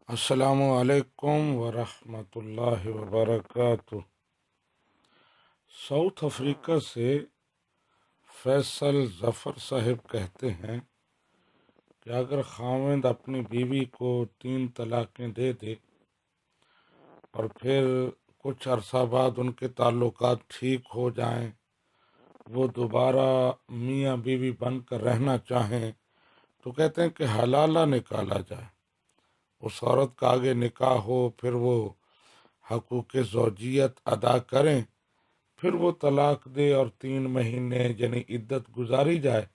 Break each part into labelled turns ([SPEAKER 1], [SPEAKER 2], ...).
[SPEAKER 1] السلام علیکم ورحمۃ اللہ وبرکاتہ۔ ساؤتھ افریقہ سے فیصل ظفر صاحب کہتے ہیں کہ اگر خاوند اپنی بیوی کو 3 طلاقیں دے دے اور پھر کچھ عرصہ بعد ان کے تعلقات ٹھیک ہو جائیں، وہ دوبارہ میاں بیوی بن کر رہنا چاہیں، تو کہتے ہیں کہ حلالہ نکالا جائے، اس عورت کا آگے نکاح ہو، پھر وہ حقوق زوجیت ادا کریں، پھر وہ طلاق دے اور 3 مہینے یعنی عدت گزاری جائے،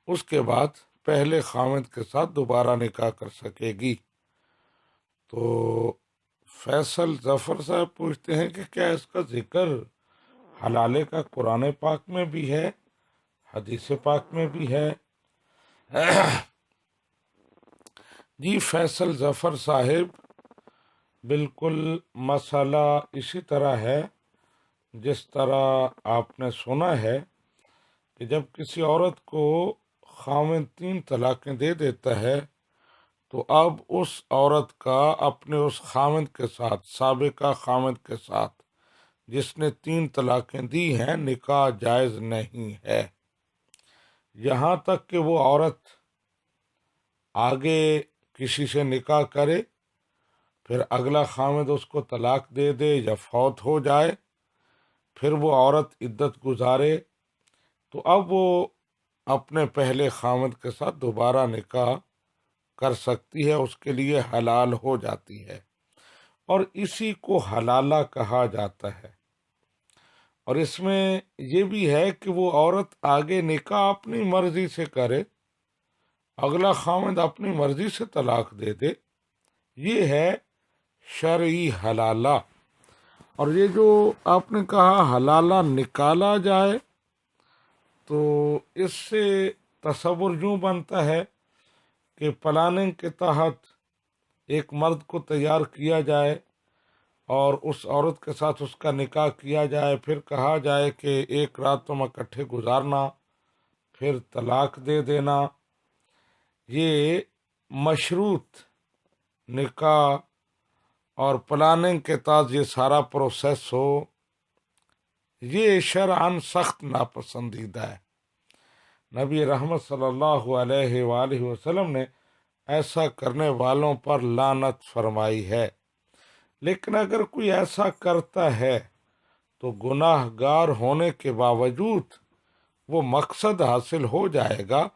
[SPEAKER 1] اس کے بعد پہلے خاوند کے ساتھ دوبارہ نکاح کر سکے گی۔ تو فیصل ظفر صاحب پوچھتے ہیں کہ کیا اس کا ذکر حلالے کا قرآن پاک میں بھی ہے، حدیث پاک میں بھی ہے؟ جی فیصل ظفر صاحب، بالکل مسئلہ اسی طرح ہے جس طرح آپ نے سنا ہے کہ جب کسی عورت کو خاوند 3 طلاقیں دے دیتا ہے تو اب اس عورت کا اپنے اس خاوند کے ساتھ، سابقہ خاوند کے ساتھ جس نے 3 طلاقیں دی ہیں، نکاح جائز نہیں ہے، یہاں تک کہ وہ عورت آگے کسی سے نکاح کرے، پھر اگلا خاوند اس کو طلاق دے دے یا فوت ہو جائے، پھر وہ عورت عدت گزارے، تو اب وہ اپنے پہلے خاوند کے ساتھ دوبارہ نکاح کر سکتی ہے، اس کے لیے حلال ہو جاتی ہے، اور اسی کو حلالہ کہا جاتا ہے۔ اور اس میں یہ بھی ہے کہ وہ عورت آگے نکاح اپنی مرضی سے کرے، اگلا خاوند اپنی مرضی سے طلاق دے دے، یہ ہے شرعی حلالہ۔ اور یہ جو آپ نے کہا حلالہ نکالا جائے، تو اس سے تصور یوں بنتا ہے کہ پلاننگ کے تحت ایک مرد کو تیار کیا جائے اور اس عورت کے ساتھ اس کا نکاح کیا جائے، پھر کہا جائے کہ ایک رات تم اکٹھے گزارنا، پھر طلاق دے دینا، یہ مشروط نکاح اور پلاننگ کے تحت یہ سارا پروسیس ہو، یہ شرعاً سخت ناپسندیدہ ہے۔ نبی رحمت صلی اللہ علیہ وآلہ وسلم نے ایسا کرنے والوں پر لعنت فرمائی ہے۔ لیکن اگر کوئی ایسا کرتا ہے تو گناہ گار ہونے کے باوجود وہ مقصد حاصل ہو جائے گا،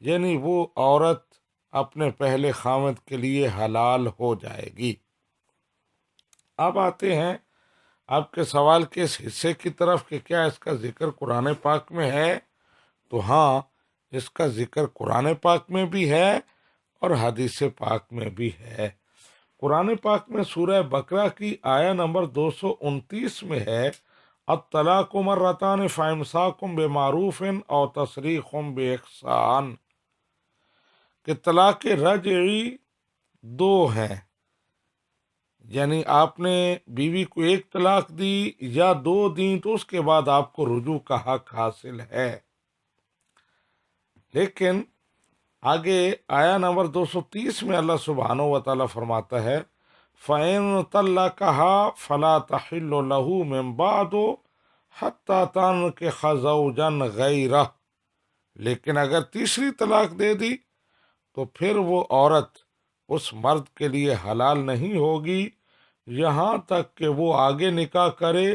[SPEAKER 1] یعنی وہ عورت اپنے پہلے خاوند کے لیے حلال ہو جائے گی۔ اب آتے ہیں آپ کے سوال کے اس حصے کی طرف کہ کیا اس کا ذکر قرآن پاک میں ہے؟ تو ہاں، اس کا ذکر قرآن پاک میں بھی ہے اور حدیث پاک میں بھی ہے۔ قرآن پاک میں سورہ بقرہ کی آیہ نمبر 229 میں ہے، الطلاق مرتان فامساکم بمعروف او تسریح باحسان، کہ طلاق رجعی 2 ہیں، یعنی آپ نے بیوی کو 1 طلاق دی یا 2 دیں تو اس کے بعد آپ کو رجوع کا حق حاصل ہے۔ لیکن آگے آیا نمبر 230 میں اللہ سبحانہ و تعالیٰ فرماتا ہے، فَإِن طَلَّقَهَا فَلَا تَحِلُّ لَهُ مِن بَعْدُ حَتَّى تَنكِحَ زَوْجًا غَيْرَهُ، لیکن اگر تیسری طلاق دے دی تو پھر وہ عورت اس مرد کے لیے حلال نہیں ہوگی یہاں تک کہ وہ آگے نکاح کرے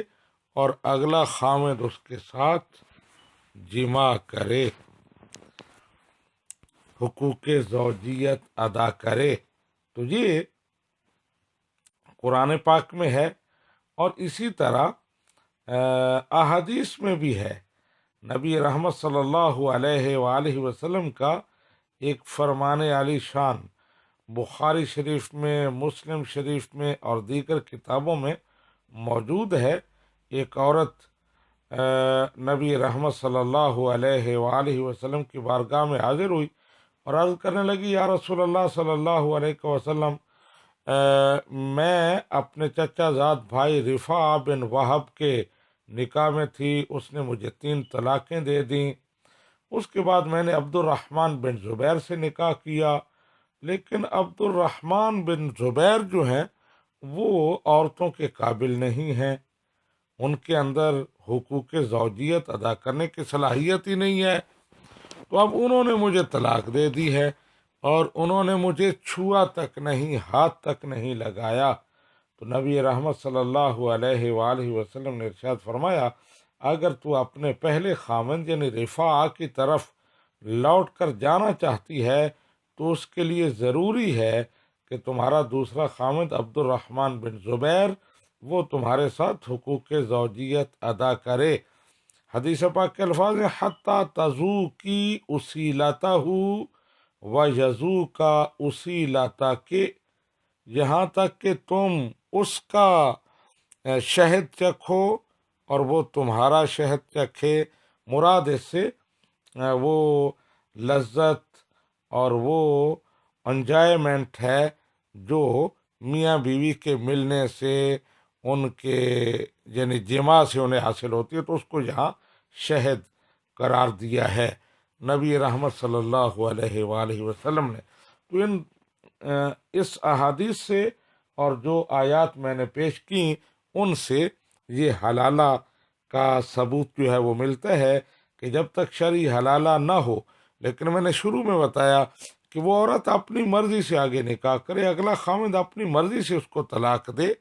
[SPEAKER 1] اور اگلا خاوند اس کے ساتھ جمع کرے، حقوق زوجیت ادا کرے۔ تو یہ قرآن پاک میں ہے، اور اسی طرح احادیث میں بھی ہے۔ نبی رحمت صلی اللہ علیہ وآلہ وسلم کا ایک فرمان عالی شان بخاری شریف میں، مسلم شریف میں اور دیگر کتابوں میں موجود ہے۔ ایک عورت نبی رحمت صلی اللہ علیہ وآلہ وسلم کی بارگاہ میں حاضر ہوئی اور عرض کرنے لگی، یا رسول اللہ صلی اللہ علیہ وسلم، میں اپنے چچا زاد بھائی رفاع بن وہب کے نکاح میں تھی، اس نے مجھے 3 طلاقیں دے دیں، اس کے بعد میں نے عبد الرحمن بن زبیر سے نکاح کیا، لیکن عبد الرحمن بن زبیر جو ہیں وہ عورتوں کے قابل نہیں ہیں، ان کے اندر حقوق زوجیت ادا کرنے کی صلاحیت ہی نہیں ہے، تو اب انہوں نے مجھے طلاق دے دی ہے، اور انہوں نے مجھے چھوا تک نہیں، ہاتھ تک نہیں لگایا۔ تو نبی رحمت صلی اللہ علیہ وآلہ وسلم نے ارشاد فرمایا، اگر تو اپنے پہلے خاوند یعنی رفاع کی طرف لوٹ کر جانا چاہتی ہے تو اس کے لیے ضروری ہے کہ تمہارا دوسرا خاوند عبد الرحمن بن زبیر وہ تمہارے ساتھ حقوق زوجیت ادا کرے۔ حدیث پاک کے الفاظ ہیں، حتیٰ تزو کی اصیلتہ و یزو کا اصیلتہ کے، یہاں تک کہ تم اس کا شہد چکھو اور وہ تمہارا شہد چکھے۔ مراد اس سے وہ لذت اور وہ انجوائمنٹ ہے جو میاں بیوی کے ملنے سے، ان کے یعنی جماع سے انہیں حاصل ہوتی ہے، تو اس کو یہاں شہد قرار دیا ہے نبی رحمت صلی اللہ علیہ وآلہ وسلم نے۔ تو اس احادیث سے اور جو آیات میں نے پیش کی ان سے یہ حلالہ کا ثبوت جو ہے وہ ملتا ہے کہ جب تک شرعی حلالہ نہ ہو، لیکن میں نے شروع میں بتایا کہ وہ عورت اپنی مرضی سے آگے نکاح کرے، اگلا خاوند اپنی مرضی سے اس کو طلاق دے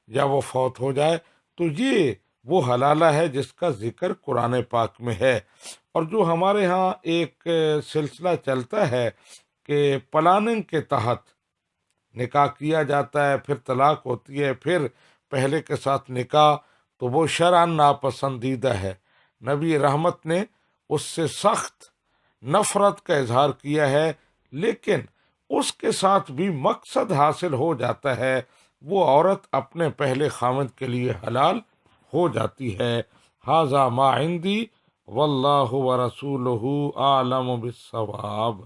[SPEAKER 1] یا وہ فوت ہو جائے، تو یہ وہ حلالہ ہے جس کا ذکر قرآن پاک میں ہے۔ اور جو ہمارے ہاں ایک سلسلہ چلتا ہے کہ پلاننگ کے تحت نکاح کیا جاتا ہے، پھر طلاق ہوتی ہے، پھر پہلے کے ساتھ نکاح، تو وہ شرعاً ناپسندیدہ ہے۔ نبی رحمت نے اس سے سخت نفرت کا اظہار کیا ہے، لیکن اس کے ساتھ بھی مقصد حاصل ہو جاتا ہے، وہ عورت اپنے پہلے خاوند کے لیے حلال ہو جاتی ہے۔ ھذا ما عندی واللہ ورسولہ اعلم بالصواب۔